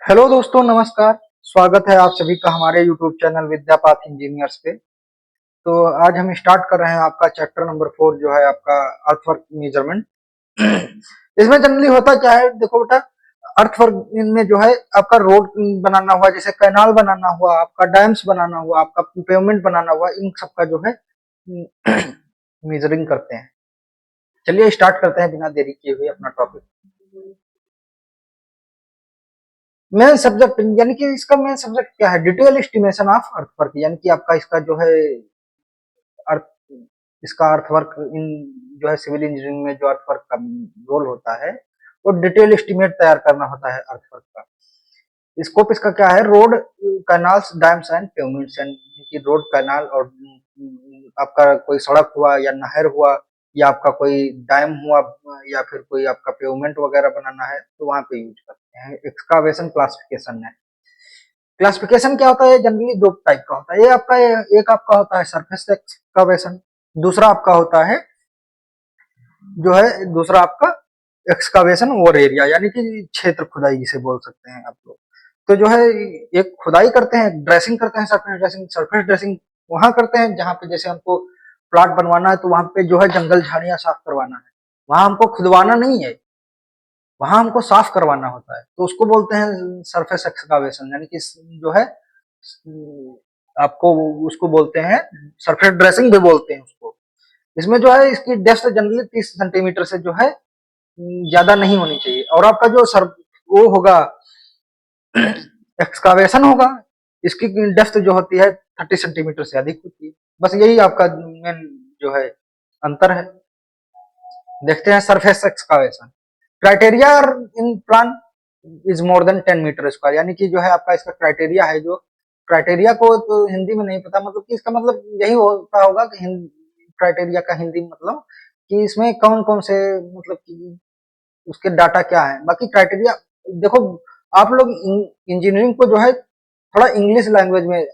Hello दोस्तों, नमस्कार। स्वागत है आप सभी का हमारे यूट्यूब चैनल विद्यापाथ इंजीनियर्स पे। तो आज हम स्टार्ट कर रहे हैं आपका चैप्टर नंबर 4 जो है आपका अर्थवर्क मेजरमेंट। इसमें जनरली होता क्या है, देखो बेटा, अर्थवर्क में जो है आपका रोड बनाना हुआ, जैसे कैनाल बनाना हुआ, आपका डैम्स बनाना हुआ, आपका पेवमेंट बनाना हुआ, इन सब का जो है मेजरिंग करते हैं। चलिए स्टार्ट करते हैं बिना देरी किए हुए अपना टॉपिक। मेन सब्जेक्ट यानी कि इसका मेन सब्जेक्ट क्या है? डिटेल एस्टिमेशन ऑफ अर्थवर्क, यानी कि आपका इसका जो है अर्थ इसका अर्थवर्क इन जो है सिविल इंजीनियरिंग में जो अर्थवर्क का रोल होता है वो डिटेल एस्टिमेट तैयार करना होता है अर्थवर्क का। स्कोप इसका क्या है? Road, canals, dams and pavements, यानी कि रोड, कैनाल और आपका कोई सड़क हुआ या नहर हुआ या आपका कोई डैम हुआ या फिर कोई आपका पेवमेंट वगैरह बनाना है तो वहां पे यूज करते हैं। एक्सकावेशन क्लासिफिकेशन है। क्लासिफिकेशन क्या होता है? जनरली दो टाइप का होता है। ये आपका एक आपका होता है सरफेस एक्सकावेशन, दूसरा आपका होता है जो है दूसरा आपका एक्सकावेशन ओवर एरिया, यानी कि क्षेत्र खुदाई जिसे बोल सकते हैं आप लोग। तो जो है एक खुदाई करते हैं, ड्रेसिंग करते हैं, सरफेस ड्रेसिंग वहां करते हैं जहां पे जैसे हमको प्लॉट बनवाना है तो वहां पे जो है जंगल झाड़ियां साफ करवाना है, वहां हमको खुदवाना नहीं है, वहां हमको साफ करवाना होता है, तो उसको बोलते हैं सरफेस एक्सकावेशन, यानी कि जो है आपको उसको बोलते हैं सरफेस ड्रेसिंग भी बोलते हैं उसको। इसमें जो है इसकी डेप्थ जनरली 30 सेंटीमीटर से जो है ज्यादा नहीं होनी चाहिए, और आपका जो सर वो होगा एक्सकावेशन होगा, इसकी डेप्थ जो होती है 30 सेंटीमीटर से अधिक होती है। बस यही आपका मेन जो है अंतर है। देखते हैं surface excavation criteria in plan is more than 10 metre square, यानी कि जो है आपका इसका क्राइटेरिया है, जो क्राइटेरिया को तो हिंदी में नहीं पता, मतलब कि इसका मतलब यही होता होगा कि क्राइटेरिया का हिंदी मतलब कि इसमें कौन कौन से मतलब कि उसके डाटा क्या है। बाकी क्राइटेरिया देखो, आप लोग इंजीनियरिंग को जो है थोड़ा इंग्लिश लैंग्वेज में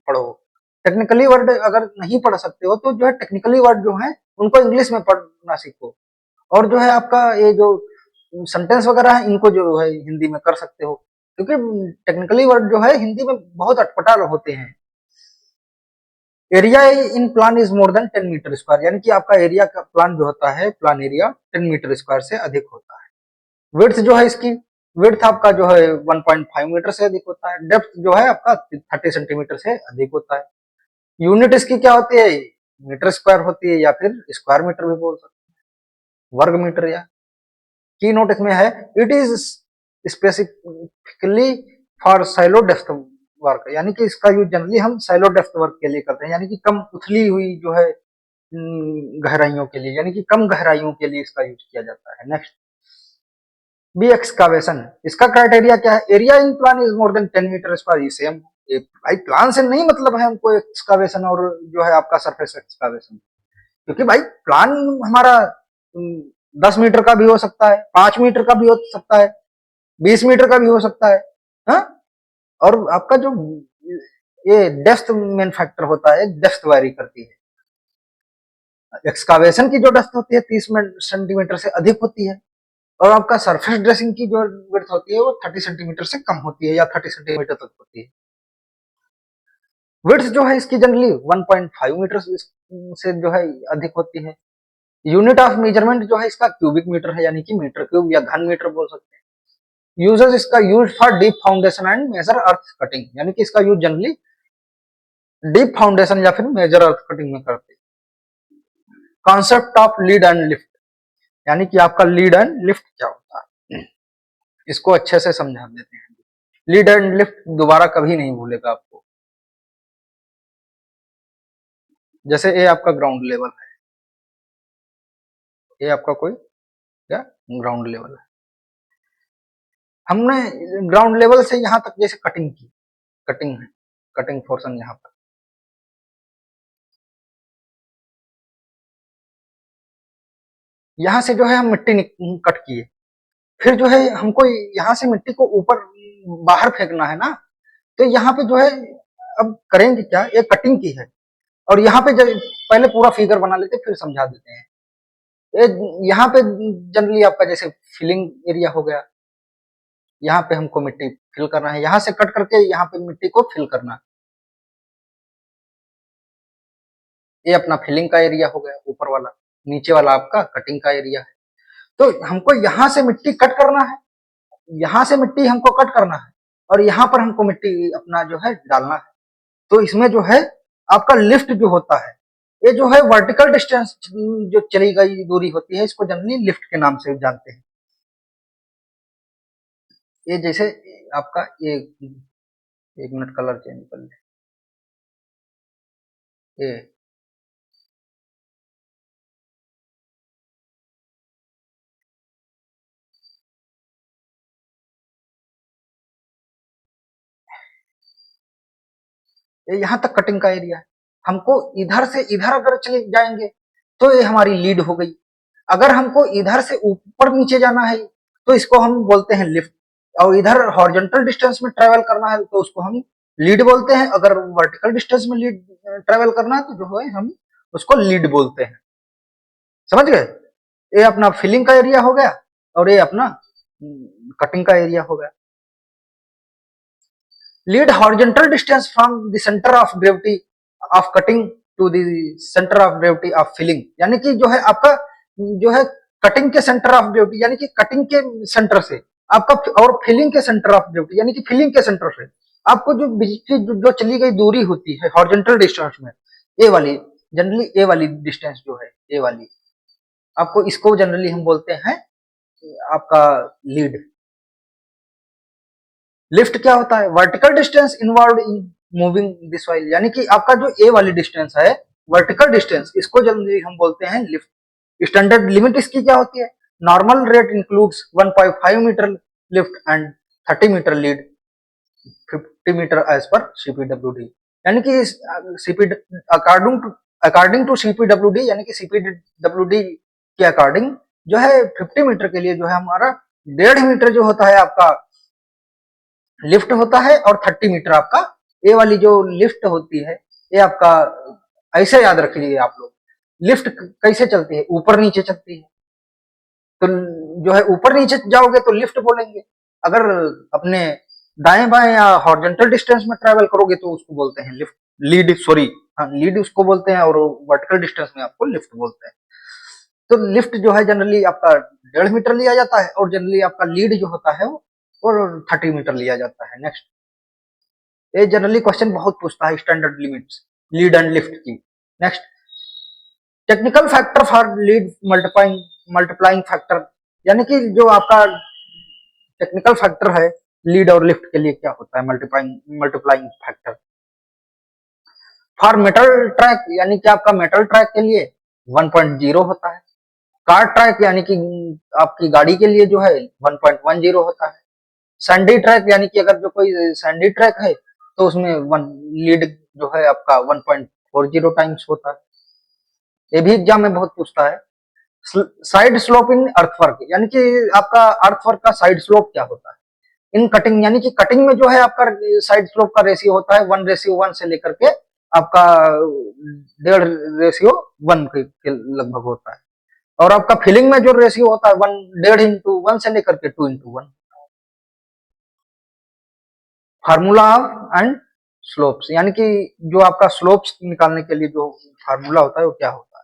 पढ़ो। टेक्निकली वर्ड अगर नहीं पढ़ सकते हो तो जो है टेक्निकली वर्ड जो है उनको इंग्लिश में पढ़ना सीखो, और जो है आपका ये जो सेंटेंस वगैरह है इनको जो है हिंदी में कर सकते हो, क्योंकि टेक्निकली वर्ड जो है हिंदी में बहुत अटपटा होते हैं। Area in plan is more than 10 metre square, यानी कि आपका एरिया का प्लान जो होता है, प्लान एरिया 10 मीटर स्क्वायर से अधिक होता है। विड्थ जो है इसकी, विड्थ आपका जो है 1.5 मीटर से अधिक होता है। डेप्थ जो है आपका 30 सेंटीमीटर से अधिक होता है। यूनिट इसकी क्या होती है? मीटर स्क्वायर होती है, या फिर स्क्वायर मीटर भी बोल सकते हैं, वर्ग मीटर। या की नोट इसमें है, it is specifically for silo depth work, यानी कि इसका यूज जनरली हम साइलो डेप्थ वर्क के लिए करते हैं, यानी कि कम उथली हुई जो है गहराइयों के लिए, यानी कि कम गहराइयों के लिए इसका यूज किया जाता है। नेक्स्ट, बी एक्सकावेशन, इसका क्राइटेरिया क्या है? Area in plan is more than 10 metre square. Same, भाई प्लान से नहीं मतलब है हमको एक्सकावेशन और जो है आपका सरफेस एक्सकावेशन, क्योंकि भाई प्लान हमारा 10 मीटर का भी हो सकता है, 5 मीटर का भी हो सकता है, 20 मीटर का भी हो सकता है। हा? और आपका जो ये डेप्थ मेन फैक्टर होता है, डेप्थ वेरी करती है। एक्सकावेशन की जो डेप्थ होती है 30 सेंटीमीटर से अधिक होती है, और आपका सरफेस ड्रेसिंग की जो विड्थ होती है वो 30 सेंटीमीटर से कम होती है या 30 सेंटीमीटर तक होती है। विड्थ जो है इसकी जनरली 1.5 मीटर से जो है अधिक होती है। यूनिट ऑफ मेजरमेंट जो है इसका क्यूबिक मीटर है, यानी कि मीटर क्यूब या घन मीटर बोल सकते हैं। यूजेस इसका use for deep foundation and major earth cutting, यानी कि इसका यूज जनरली डीप फाउंडेशन या फिर मेजर अर्थ कटिंग में करते हैं। Concept of lead and lift, यानी कि आपका लीड एंड लिफ्ट क्या होता है, इसको अच्छे से समझा देते हैं। लीड एंड लिफ्ट दोबारा कभी नहीं भूलेगा आपको। जैसे ये आपका ग्राउंड लेवल है, ये आपका कोई क्या ग्राउंड लेवल है, हमने ग्राउंड लेवल से यहां तक जैसे कटिंग की, कटिंग है, कटिंग पोर्शन यहाँ पर, यहां से जो है हम मिट्टी कट किए, फिर जो है हमको यहाँ से मिट्टी को ऊपर बाहर फेंकना है ना, तो यहाँ पे जो है अब करेंगे क्या, ये कटिंग की है, और यहाँ पे जब पहले पूरा फिगर बना लेते फिर समझा देते हैं। ये यहाँ पे जनरली आपका जैसे फिलिंग एरिया हो गया, यहाँ पे हमको मिट्टी फिल करना है, यहाँ से कट करके यहाँ पे मिट्टी को फिल करना है। ये अपना फिलिंग का एरिया हो गया ऊपर वाला, नीचे वाला आपका कटिंग का एरिया है। तो हमको यहाँ से मिट्टी कट करना है, यहाँ से मिट्टी हमको कट करना है और यहाँ पर हमको मिट्टी अपना जो है डालना है। तो इसमें जो है आपका लिफ्ट जो होता है, ये जो है वर्टिकल डिस्टेंस जो चली गई दूरी होती है, इसको जनरली लिफ्ट के नाम से जानते हैं। ये जैसे आपका ये, एक मिनट कलर चेंज कर ले, ये यहाँ तक कटिंग का एरिया है। हमको इधर से इधर अगर चले जाएंगे तो ये हमारी लीड हो गई। अगर हमको इधर से ऊपर नीचे जाना है तो इसको हम बोलते हैं लिफ्ट, और इधर हॉरिजॉन्टल डिस्टेंस में ट्रेवल करना है तो उसको हम लीड बोलते हैं। अगर वर्टिकल डिस्टेंस में लीड ट्रेवल करना है तो जो है हम उसको लीड बोलते हैं। समझ गए? ये अपना फिलिंग का एरिया हो गया और ये अपना कटिंग का एरिया हो गया। Lead horizontal distance from the centre of gravity of cutting to the centre of gravity of filling, यानी कि जो है आपका जो है कटिंग के सेंटर ऑफ ग्रेविटी यानी कि कटिंग के सेंटर से आपका, और फिलिंग के सेंटर ऑफ ग्रेविटी यानी कि फिलिंग के सेंटर से आपको जो बिजली जो चली गई दूरी होती है हॉरिजॉन्टल डिस्टेंस में, ए वाली जनरली ए वाली डिस्टेंस जो है ए वाली, आपको इसको जनरली हम बोलते हैं आपका लीड। लिफ्ट क्या होता है? Vertical distance involve in moving the soil, यानी कि आपका जो ए वाली डिस्टेंस है वर्टिकल डिस्टेंस, इसको जनरली हम बोलते हैं लिफ्ट। स्टैंडर्ड लिमिट इसकी क्या होती है? Normal rate includes 1.5 metre lift and 30 metre lead, 50 metre as पर सीपीडब्ल्यूडी, यानी कि सीपी अकॉर्डिंग टू सीपीडब्ल्यूडी, यानी कि सीपीडब्ल्यूडी के अकॉर्डिंग जो है 50 मीटर के लिए जो है हमारा 1.5 मीटर जो होता है आपका लिफ्ट होता है और 30 मीटर आपका ये वाली जो लिफ्ट होती है, ये आपका ऐसे याद रख लीजिए आप लोग। लिफ्ट कैसे चलती है? ऊपर नीचे चलती है। तो जो है ऊपर नीचे जाओगे तो लिफ्ट बोलेंगे, अगर अपने दाएं बाएं या हॉरिजॉन्टल डिस्टेंस में ट्रेवल करोगे तो उसको बोलते हैं लिफ्ट, लीड, सॉरी हाँ लीड उसको बोलते हैं, और वर्टिकल डिस्टेंस में आपको लिफ्ट बोलते हैं। तो लिफ्ट जो है जनरली आपका 1.5 मीटर लिया जाता है और जनरली आपका लीड जो होता है वो और 30 मीटर लिया जाता है। नेक्स्ट, ये जनरली क्वेश्चन बहुत पूछता है standard limits lead and lift की। Next, technical factor for lead multiplying factor, यानी कि जो आपका टेक्निकल फैक्टर है लीड और लिफ्ट के लिए क्या होता है? Multiplying factor for metal track, यानी कि आपका मेटल ट्रैक के लिए 1.0 होता है। कार ट्रैक यानी कि आपकी गाड़ी के लिए जो है 1.10 होता है। सैंडी ट्रैक यानी कि अगर जो कोई सैंडी ट्रैक है तो उसमें वन लीड जो है आपका 1.40 टाइम्स होता है। ये भी एग्जाम में बहुत पूछता है। साइड स्लोप इन अर्थवर्क, यानी कि आपका अर्थवर्क का साइड स्लोप क्या होता है? इन कटिंग, यानी कि कटिंग में जो है आपका साइड स्लोप का रेशियो होता है 1:1 से लेकर के आपका 1.5:1 के लगभग होता है। और आपका फिलिंग में जो रेशियो होता है 1.5:1 से लेकर के 2:1। फार्मूला एंड स्लोप्स, यानी कि जो आपका स्लोप्स निकालने के लिए जो फार्मूला होता है वो क्या होता है?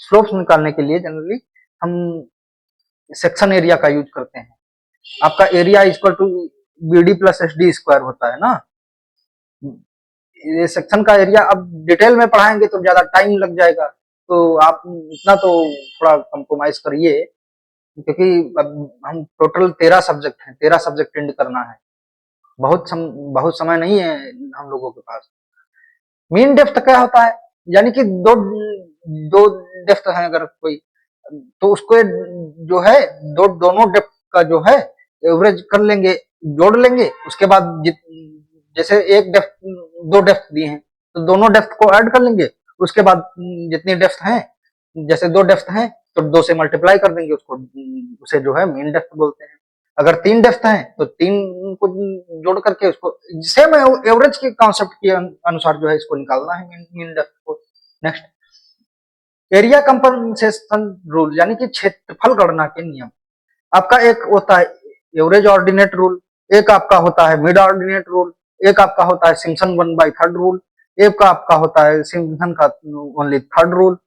स्लोप्स निकालने के लिए जनरली हम सेक्शन एरिया का यूज करते हैं। आपका area equal to BD plus SD square होता है ना। ये सेक्शन का एरिया अब डिटेल में पढ़ाएंगे तो ज्यादा टाइम लग जाएगा, तो आप इतना तो थोड़ा कंप्रोमाइज करिए, क्योंकि अब हम टोटल 13 सब्जेक्ट हैं, 13 सब्जेक्ट एंड करना है। बहुत समय नहीं है हम लोगों के पास। मीन डेप्थ क्या होता है? यानी कि दो डेप्थ है अगर कोई, तो उसको जो है दोनों डेप्थ का जो है एवरेज कर लेंगे, जोड़ लेंगे। उसके बाद जैसे एक डेप्थ, दो डेप्थ दिए हैं तो दोनों डेप्थ को ऐड कर लेंगे। उसके बाद जितनी डेप्थ हैं, जैसे 2 डेप्थ हैं तो 2 से मल्टीप्लाई कर देंगे उसको, उसे जो है मीन डेप्थ बोलते हैं। अगर 3 डेप्थ हैं तो 3 को जोड़ करके उसको सेम एवरेज के कॉन्सेप्ट के अनुसार जो है इसको निकालना है मीन डेप्थ को। नेक्स्ट, एरिया कंपनसेशन रूल, यानी कि क्षेत्रफल गणना के नियम। आपका एक होता है एवरेज ऑर्डिनेट रूल, एक आपका होता है मिड ऑर्डिनेट रूल, एक आपका होता है सिम्पसन 1/3 रूल, एक का आपका होता है सिम्पसन का ओनली थर्ड रूल,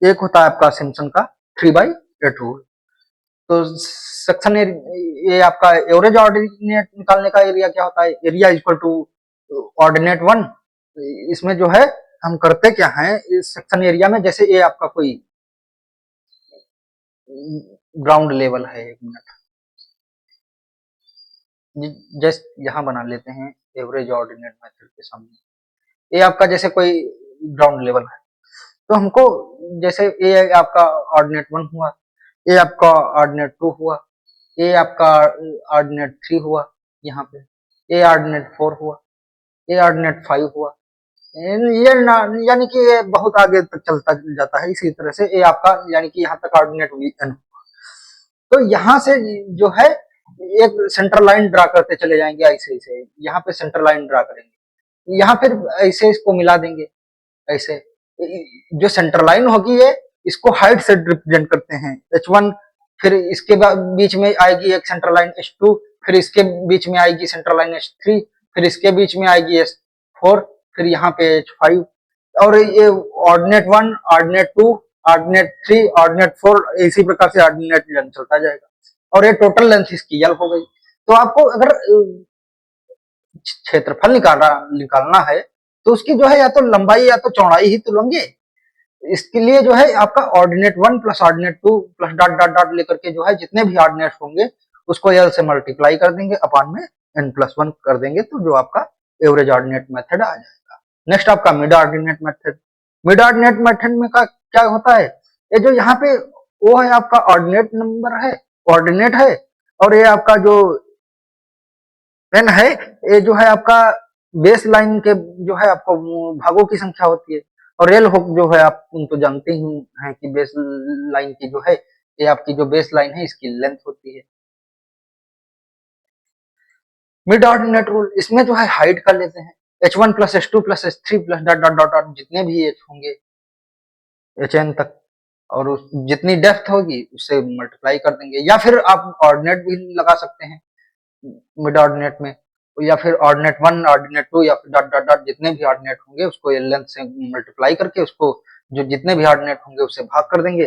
एक होता है आपका सिम्पसन का 3/8 रूल। तो सेक्शन ये आपका एवरेज ऑर्डिनेट निकालने का एरिया क्या होता है, एरिया इक्वल टू ऑर्डिनेट 1। इसमें जो है हम करते क्या है इस सेक्शन एरिया में, जैसे ये आपका कोई ग्राउंड लेवल है, 1 मिनट जस्ट यहाँ बना लेते हैं एवरेज ऑर्डिनेट मेथड के सामने। ये आपका जैसे कोई ग्राउंड लेवल है, तो हमको जैसे ये आपका ऑर्डिनेट 1 हुआ, ये आपका ऑर्डिनेट 2 हुआ, ये आपका ऑर्डिनेट 3 हुआ, यहाँ पे ये ऑर्डिनेट 4 हुआ, ये ऑर्डिनेट 5 हुआ, ये यानी कि ये बहुत आगे तक चलता जाता है। इसी तरह से ये आपका यानी कि यहाँ तक ऑर्डिनेट वीएन। तो यहाँ से जो है एक सेंटर लाइन ड्रा करते चले जाएंगे, ऐसे ऐसे यहाँ पे सेंटर लाइन ड्रा करेंगे, यहाँ फिर ऐसे इसको मिला देंगे ऐसे। जो सेंटर लाइन होगी ये इसको हाइट से रिप्रेजेंट करते हैं h1, फिर इसके बीच में आएगी एक सेंटर लाइन h2, फिर इसके बीच में आएगी सेंटर लाइन h3, फिर इसके बीच में आएगी h4, फिर यहाँ पे h5, और ये ऑर्डिनेट 1, ऑर्डिनेट 2, ऑर्डिनेट 3, ऑर्डिनेट 4, इसी प्रकार से ऑर्डिनेट लेंथ चलता जाएगा, और ये टोटल लेंथ इसकी यल हो गई। तो आपको अगर क्षेत्रफल निकालना है तो उसकी जो है या तो लंबाई या तो चौड़ाई ही तो लेंगे। इसके लिए जो है आपका ordinate 1 plus ordinate 2 plus dot dot dot लेकर के जो है जितने भी ऑर्डिनेट होंगे उसको यल से मल्टीप्लाई कर देंगे, अपान में n+1 कर देंगे, तो जो आपका एवरेज ऑर्डिनेट मेथड आ जाएगा। नेक्स्ट आपका mid ordinate method. Mid ordinate method में का क्या होता है, ये जो यहाँ पे वो है आपका ऑर्डिनेट नंबर है, ऑर्डिनेट है, और ये आपका जो n है ये जो है आपका बेस लाइन के जो है आपको भागों की संख्या होती है, और एल हुक जो है आप तो जानते ही हैं कि बेस लाइन की जो है ये आपकी जो बेस लाइन है इसकी लेंथ होती है। मिड ऑर्डिनेट रूल, इसमें जो है हाइट कर लेते हैं h1 plus h2 plus h3 plus dot dot dot dot जितने भी h होंगे hn तक, और जितनी डेप्थ होगी उससे मल्टीप्लाई कर देंगे, या फिर आप ऑर्डिनेट भी लगा सकते हैं मिड ऑर्डिनेट में, या फिर ऑर्डिनेट 1, ऑर्डिनेट 2, या फिर डॉट डॉट डॉट जितने भी ऑर्डिनेट होंगे उसको लेंथ से मल्टीप्लाई करके उसको जो जितने भी ऑर्डिनेट होंगे उससे भाग कर देंगे,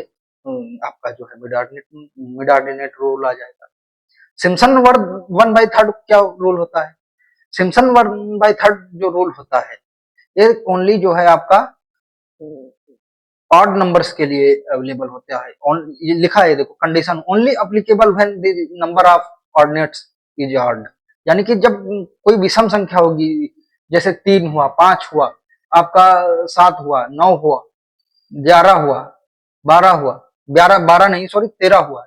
आपका जो है मिड ऑर्डिनेट रूल आ जाएगा। सिम्पसन 1/3 क्या रूल होता है, सिम्पसन 1/3 जो रूल होता है ये ओनली जो है आपका ऑड नंबर्स के लिए अवेलेबल होता है। ये लिखा है देखो, condition only applicable when the number of ordinates is odd, यानी कि जब कोई विषम संख्या होगी, जैसे 3 हुआ, 5 हुआ, आपका 7 हुआ, 9 हुआ, 11 हुआ, 12 हुआ, 12 नहीं सॉरी 13 हुआ,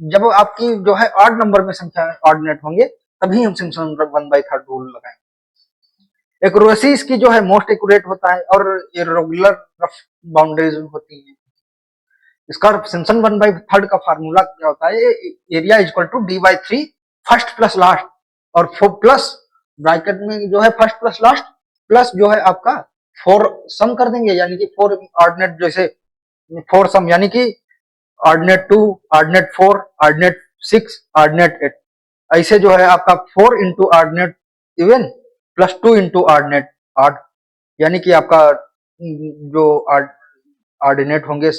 जब आपकी जो है ऑड नंबर में संख्या ऑर्डिनेट होंगे तभी हम सिम्पसन 1/3 रूल लगाएंगे। एक्यूरेसी इसकी जो है मोस्ट एक्यूरेट होता है, और इरेगुलर रफ बाउंड्रीज होती है। इसका सिम्पसन 1/3 का फार्मूला क्या होता है, area equal to d/3 first plus last, और 4 प्लस ब्रैकेट में जो है फर्स्ट प्लस लास्ट प्लस जो है आपका 4 सम कर देंगे, यानी कि 4 ऑर्डिनेट, जैसे 4 सम यानी कि ऑर्डिनेट 2, ऑर्डिनेट 4, ऑर्डिनेट 6, ऑर्डिनेट 8, ऐसे जो है आपका 4 into ordinate even plus 2 into ordinate odd, यानी कि आपका जो ऑर्डिनेट होंगे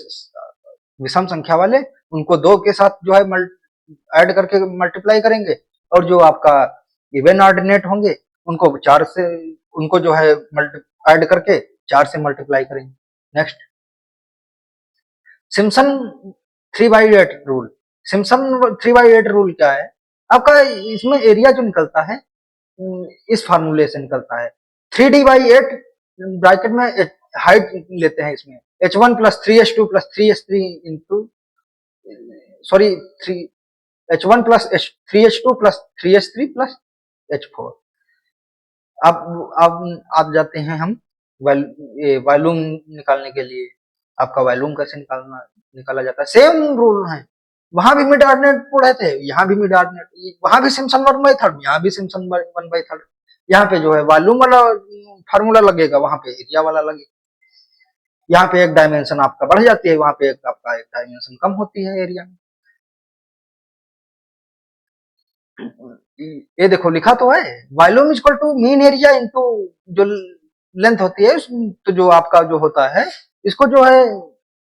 विषम संख्या वाले उनको 2 के साथ जो है ऐड करके मल्टीप्लाई करेंगे, और जो आपका इवन ऑर्डिनेट होंगे उनको 4 से उनको जो है ऐड करके 4 से मल्टीप्लाई करेंगे। Next Simpson 3/8 rule. Simpson 3/8 rule क्या है आपका, इसमें एरिया जो निकलता है इस फार्मूले से निकलता है 3d/8 ब्रैकेट में हाइट लेते हैं इसमें h1 plus 3h2 plus 3h3 into sorry 3 h1 plus 3h2 plus 3h3 plus h4। अब आप जाते हैं हम वॉल्यूम निकालने के लिए। आपका वॉल्यूम कैसे निकाला जाता है, सेम रूल है, वहां भी मिड ऑर्डिनेट पढ़े थे, यहाँ भी मिड ऑर्डिनेट, वहां भी सिम्पसन 1/3, यहाँ भी सिम्पसन 1/3। यहाँ पे जो है वॉल्यूम वाला फार्मूला लगेगा, वहां पे एरिया वाला लगेगा। यहाँ पे एक डायमेंशन आपका बढ़ जाती है, वहां पे आपका एक डायमेंशन कम होती है एरिया में। ये देखो लिखा तो है, volume is equal to mean area into जो लेंथ होती है, तो जो आपका जो होता है इसको जो है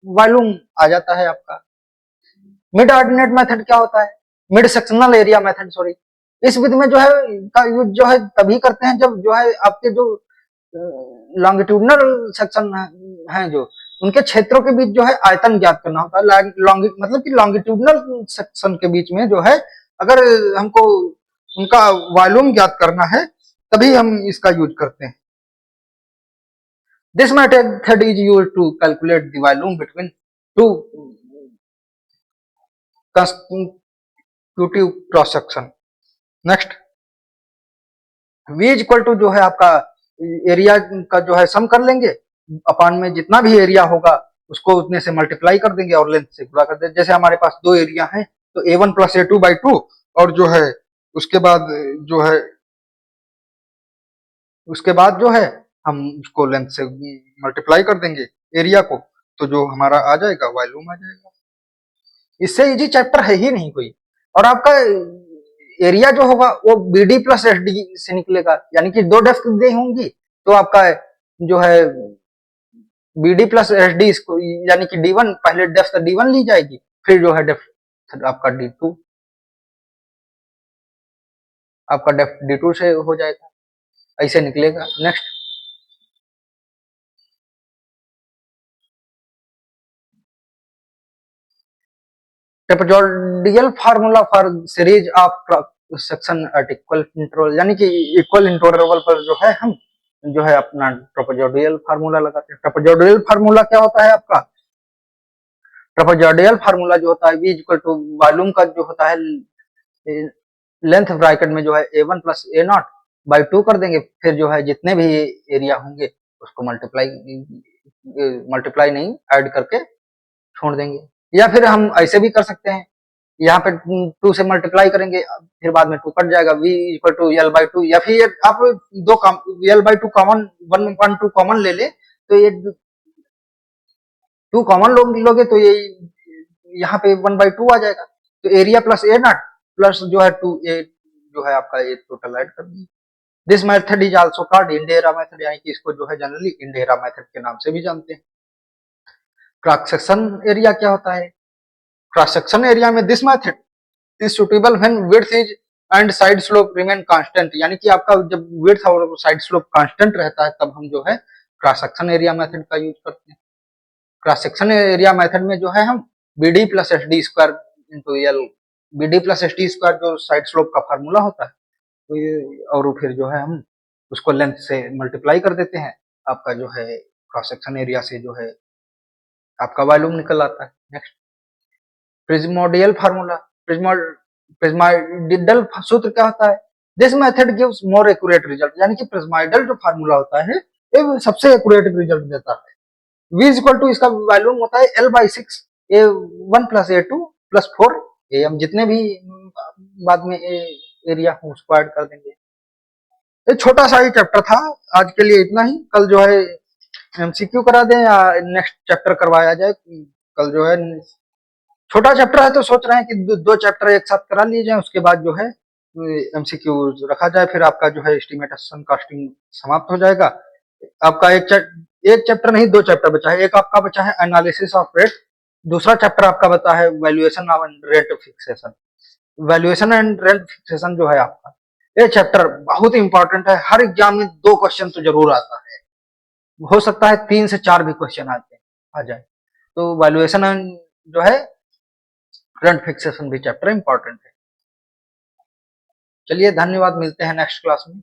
वॉल्यूम आ जाता है आपका। मिड ऑर्डिनेट मेथड क्या होता है, mid sectional area method, sorry. इस विधि में जो है का यूज जो है तभी करते हैं जब जो है आपके जो लॉन्गिट्यूडनल सेक्शन है जो उनके क्षेत्रों के बीच जो है आयतन ज्ञात करना होता है। मतलब कि लॉन्गिट्यूडनल सेक्शन के बीच में जो है अगर हमको उनका वॉल्यूम ज्ञात करना है तभी हम इसका यूज करते हैं। This method is use to calculate the volume between two constitutive cross section. Next, v is equal to जो है आपका एरिया का जो है सम कर लेंगे, अपान में जितना भी एरिया होगा उसको उतने से मल्टीप्लाई कर देंगे और लेंथ से गुणा कर देंगे। जैसे हमारे पास दो एरिया है तो a1 प्लस a2/2 और जो है उसके बाद जो है हम उसको लेंथ से मल्टीप्लाई कर देंगे एरिया को, तो जो हमारा आ जाएगा वॉल्यूम आ जाएगा। इससे इजी चैप्टर है ही नहीं कोई। और आपका एरिया जो होगा वो B D plus S D से निकलेगा, यानी कि दो डेप्थ दी होंगी तो आपका जो है B D plus S D इसको यानी कि D1 पहले डेप्थ D1 ली जाएगी, फिर जो है डेप्थ आपका D2 आपका डेप्थ D2 से हो जाएगा, ऐसे निकलेगा। Next, trapezoidal formula for series of section at equal interval, यानी कि इक्वल इंटरवल पर जो है हम जो है अपना ट्रेपेजोइडल फार्मूला लगाते हैं। ट्रेपेजोइडल फार्मूला क्या होता है आपका, ट्रेपेजोइडल फार्मूला जो होता है v इक्वल टू वॉल्यूम का जो होता है लेंथ ब्रैकेट में जो है a1 प्लस a0/2 कर देंगे, फिर जो है जितने भी एरिया होंगे उसको मल्टीप्लाई नहीं ऐड करके छोड़ देंगे। या फिर हम ऐसे भी कर सकते हैं, यहाँ पे 2 से मल्टीप्लाई करेंगे फिर बाद में 2 कट जाएगा, v इक्वल टू l/2, या फिर आप दो l/2 कॉमन 1/2 कॉमन ले ले तो ये 2 कॉमन लोगे तो ये यहाँ पे 1/2 आ जाएगा, तो एरिया प्लस a0 प्लस जो है 2a जो है आपका ये टोटल ऐड कर दिए। This method is also called इंडेरा मेथड, यानी कि इसको जो है जनरली इंडेरा मेथड के नाम से भी जानते हैं। क्रॉस सेक्शन एरिया क्या होता है, क्रॉस सेक्शन एरिया में this method is suitable when width is and side slope remain constant, यानी कि आपका जब विड्थ और साइड स्लोप कांस्टेंट रहता है तब हम जो है क्रॉस सेक्शन एरिया मेथड का यूज करते हैं। क्रॉस सेक्शन एरिया मेथड में जो है हम B D plus S D square into L, B D plus S D square जो साइड स्लोप का फार्मूला होता है तो ये, और फिर जो है हम उसको लेंथ से मल्टीप्लाई कर देते हैं, आपका जो है क्रॉस सेक्शन एरिया से जो है आपका वॉल्यूम निकल आता है। नेक्स्ट, प्रिज्मोडियल फार्मूला, प्रिज्माइडल सूत्र क्या होता है, this method gives more accurate result, यानी कि प्रिज्माइडल जो फार्मूला होता है ये सबसे एक्यूरेट रिजल्ट देता है। v इज इक्वल टू इसका वॉल्यूम होता है l/6 a1 plus a2 plus 4 ये हम जितने भी बाद में एरिया हो उसको ऐड कर देंगे। ये छोटा सा ही चैप्टर था, आज के लिए इतना ही। कल जो है एमसीक्यू करा दें या नेक्स्ट चैप्टर करवाया जाए, कल जो है छोटा चैप्टर है तो सोच रहे हैं कि दो चैप्टर एक साथ करा लिए जाए, उसके बाद जो है एमसीक्यू रखा जाए, फिर आपका जो है एस्टिमेशन कॉस्टिंग समाप्त हो जाएगा। आपका एक चैप्टर नहीं दो चैप्टर बचा है, एक आपका बचा है एनालिसिस ऑफ रेट, दूसरा चैप्टर आपका बता है valuation of rate fixation. Valuation and rent fixation जो है आपका ये चैप्टर बहुत इंपॉर्टेंट है, हर एग्जाम में 2 क्वेश्चन तो जरूर आता है, हो सकता है 3 से 4 भी क्वेश्चन आ जाए। तो वैल्यूएशन एंड जो है रेंट फिक्सेशन भी चैप्टर इंपॉर्टेंट है। चलिए धन्यवाद, मिलते हैं नेक्स्ट क्लास में।